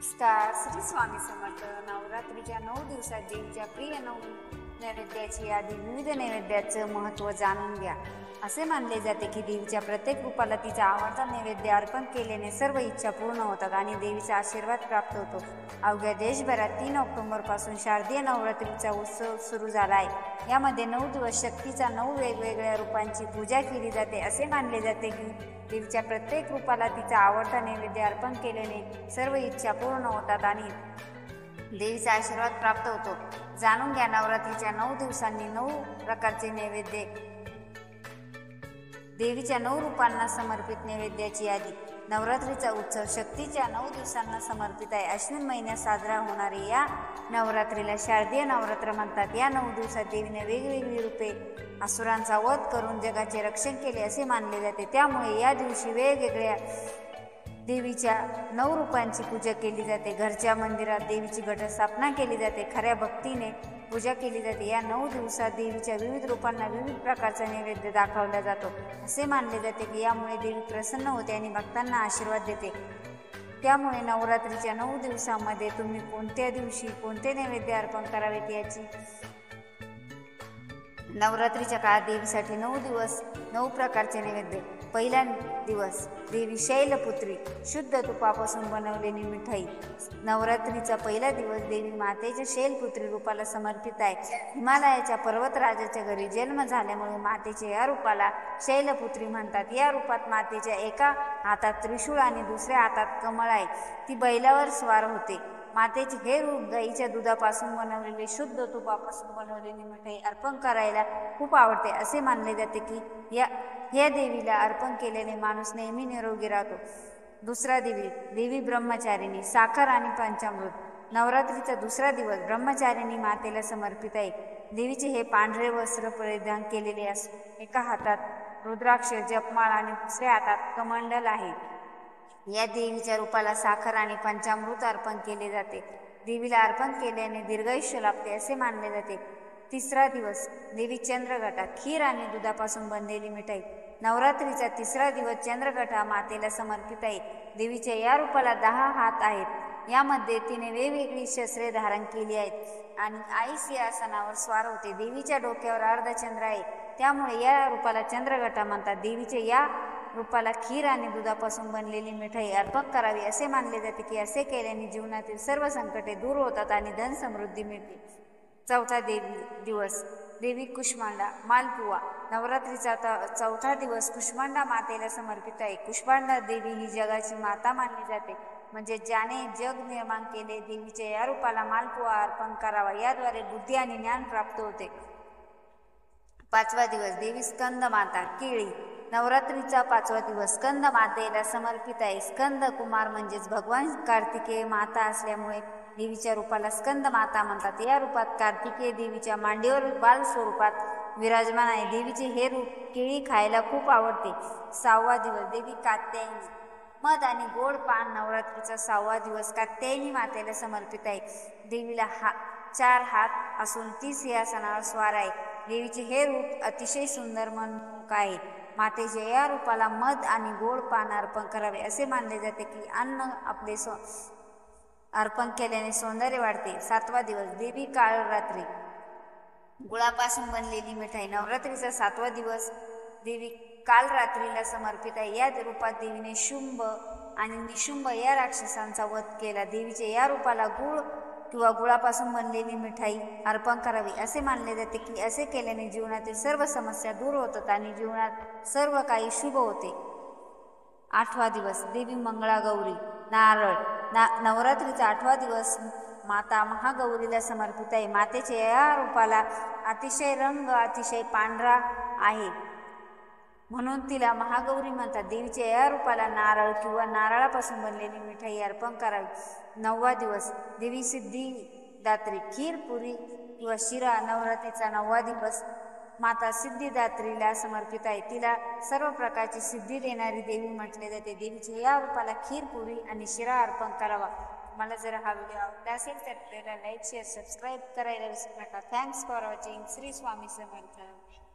नमस्कार. श्री स्वामी समर्थ. नवरात्रीच्या 9 दिवसात देवीच्या प्रिय नैवेद्याची यादी. विविध नैवेद्याचं महत्त्व जाणून घ्या. असे मानले जाते की देवीच्या प्रत्येक रूपाला तिचा आवडता नैवेद्य अर्पण केल्याने सर्व इच्छा पूर्ण होतात आणि देवीचा आशीर्वाद प्राप्त होतो. अवघ्या देशभरात 3 ऑक्टोबरपासून शारदीय नवरात्रीचा उत्सव सुरू झाला आहे. यामध्ये 9 दिवस शक्तीच्या 9 वेगवेगळ्या रूपांची पूजा केली जाते. असे मानले जाते की देवीच्या प्रत्येक रूपाला तिचा आवडता नैवेद्य अर्पण केल्याने सर्व इच्छा पूर्ण होतात आणि देवीचा आशीर्वाद प्राप्त होतो. जाणून घ्या नवरात्रीच्या 9 दिवसांनी 9 प्रकारचे नैवेद्य. देवीच्या 9 रूपांना समर्पित नैवेद्याची यादी. नवरात्रीचा उत्सव शक्तीच्या 9 दिवसांना समर्पित आहे. अश्विन महिन्यात साजरा होणारे या नवरात्रीला शारदीय नवरात्र म्हणतात. या 9 दिवसात देवीने वेगवेगळी रूपे असुरांचा वध करून जगाचे रक्षण केले असे मानले जाते. त्यामुळे या दिवशी वेगवेगळ्या देवीच्या 9 रूपांची पूजा केली जाते. घरच्या मंदिरात देवीची घटस्थापना केली जाते. खऱ्या भक्तीने पूजा केली जाते. या 9 दिवसात देवीच्या विविध रूपांना विविध प्रकारचा नैवेद्य दाखवला जातो. असे मानले जाते की यामुळे देवी प्रसन्न होते आणि भक्तांना आशीर्वाद देते. त्यामुळे नवरात्रीच्या 9 दिवसांमध्ये तुम्ही कोणत्या दिवशी कोणते नैवेद्य अर्पण करावेत याची. नवरात्रीच्या काळात देवीसाठी 9 दिवस 9 प्रकारचे नैवेद्य. पहिला दिवस देवी शैलपुत्री, शुद्ध तुपापासून बनवलेली मिठाई. नवरात्रीचा पहिला दिवस देवी मातेच्या शैलपुत्री रूपाला समर्पित आहे. हिमालयाच्या पर्वतराजाच्या घरी जन्म झाल्यामुळे मातेच्या या रूपाला शैलपुत्री म्हणतात. या रूपात मातेच्या एका हातात त्रिशूळ आणि दुसऱ्या हातात कमळ आहे. ती बैलावर स्वार होते. मातेचे हे रूप गाईच्या दुधापासून बनवलेले शुद्ध तुपापासून बनवलेली मिठाई अर्पण करायला खूप आवडते. असे मानले जाते की या देवीला अर्पण केलेले माणूस नेहमी निरोगी राहतो. दुसरा देवी ब्रह्मचारिणी, साखर आणि पंचामृत. नवरात्रीचा दुसरा दिवस ब्रह्मचारिणी मातेला समर्पित आहे. देवीचे हे पांढरे वस्त्र परिधान केलेले असून एका हातात रुद्राक्ष जपमाळ आणि दुसऱ्या हातात कमंडल आहे. या देवीच्या रूपाला साखर आणि पंचामृत अर्पण केले जाते. देवीला अर्पण केल्याने दीर्घायुष्य लाभते असे मानले जाते. तिसरा दिवस देवी चंद्रघटा, खीर आणि दुधापासून बनलेली मिठाई. नवरात्रीचा तिसरा दिवस चंद्रघटा मातेला समर्पित आहे. देवीच्या या रूपाला 10 हात आहेत. यामध्ये तिने वेगवेगळी शस्त्रे धारण केली आहेत आणि आई सिंहासनावर स्वार होते. देवीच्या डोक्यावर अर्धचंद्र आहे. त्यामुळे या रूपाला चंद्रघटा म्हणतात. देवीच्या या रूपाला खीर आणि दुधापासून बनलेली मिठाई अर्पण करावी असे मानले जाते की असे केल्याने जीवनातील सर्व संकटे दूर होतात आणि धन समृद्धी मिळते. चौथा दिवस देवी कुष्मांडा, मालपुवा. नवरात्रीचा चौथा दिवस कुष्मांडा मातेला समर्पित आहे. कुष्मांडा देवी ही जगाची माता मानली जाते, म्हणजे ज्याने जग निर्माण केले. देवीच्या या रूपाला मालपुवा अर्पण करावा. याद्वारे बुद्धी आणि ज्ञान प्राप्त होते. पाचवा दिवस देवी स्कंद माता, केळी. नवरात्रीचा 5वा दिवस स्कंद मातेला समर्पित आहे. स्कंद कुमार म्हणजेच भगवान कार्तिकेय माता असल्यामुळे देवीच्या रूपाला स्कंद माता म्हणतात. या रूपात कार्तिकेय देवीच्या मांडीवर बाल स्वरूपात विराजमान आहे. देवीचे हे रूप केळी खायला खूप आवडते. 6वा दिवस देवी कात्यायनी, मध आणि गोड पान. नवरात्रीचा 6वा दिवस कात्यायनी मातेला समर्पित आहे. देवीला 4 हात असून ती सिंहासनावर स्वार आहे. देवीचे हे रूप अतिशय सुंदर मनमोहक आहे. मातेच्या या रूपाला मध आणि गोड पान अर्पण करावे असे मानले जाते की अन्न आपले अर्पण केल्याने सौंदर्य वाढते. 7वा दिवस देवी काळरात्री, गुळापासून बनलेली मिठाई. नवरात्रीचा 7वा दिवस देवी कालरात्रीला समर्पित आहे. या रूपात देवीने शुंभ आणि निशुंभ या राक्षसांचा वध केला. देवीच्या या रूपाला गुळ किंवा गुळापासून बनलेली मिठाई अर्पण करावी असे मानले जाते की असे केल्याने जीवनातील सर्व समस्या दूर होतात आणि जीवनात सर्व काही शुभ होते. 8वा दिवस देवी मंगळागौरी, नारळ. नवरात्रीचा 8वा दिवस माता महागौरीला समर्पित आहे. मातेच्या या रूपाला रंग अतिशय पांढरा आहे म्हणून तिला महागौरी म्हणतात. देवीच्या या रूपाला नारळ किंवा नारळापासून बनलेली मिठाई अर्पण करावी. 9वा दिवस देवी सिद्धिदात्री, खीर, पुरी किंवा शिरा. नवरात्रीचा 9वा दिवस माता सिद्धिदात्रीला समर्पित आहे. तिला सर्व प्रकारची सिद्धी देणारी देवी म्हटले जाते. देवीच्या या रूपाला खीर, पुरी आणि शिरा अर्पण करावा. मला जर हा व्हिडिओ आवडला असेल तर लाईक, शेअर, सबस्क्राईब करायला विसरू नका. Thanks for watching. Shri Swami Samarth.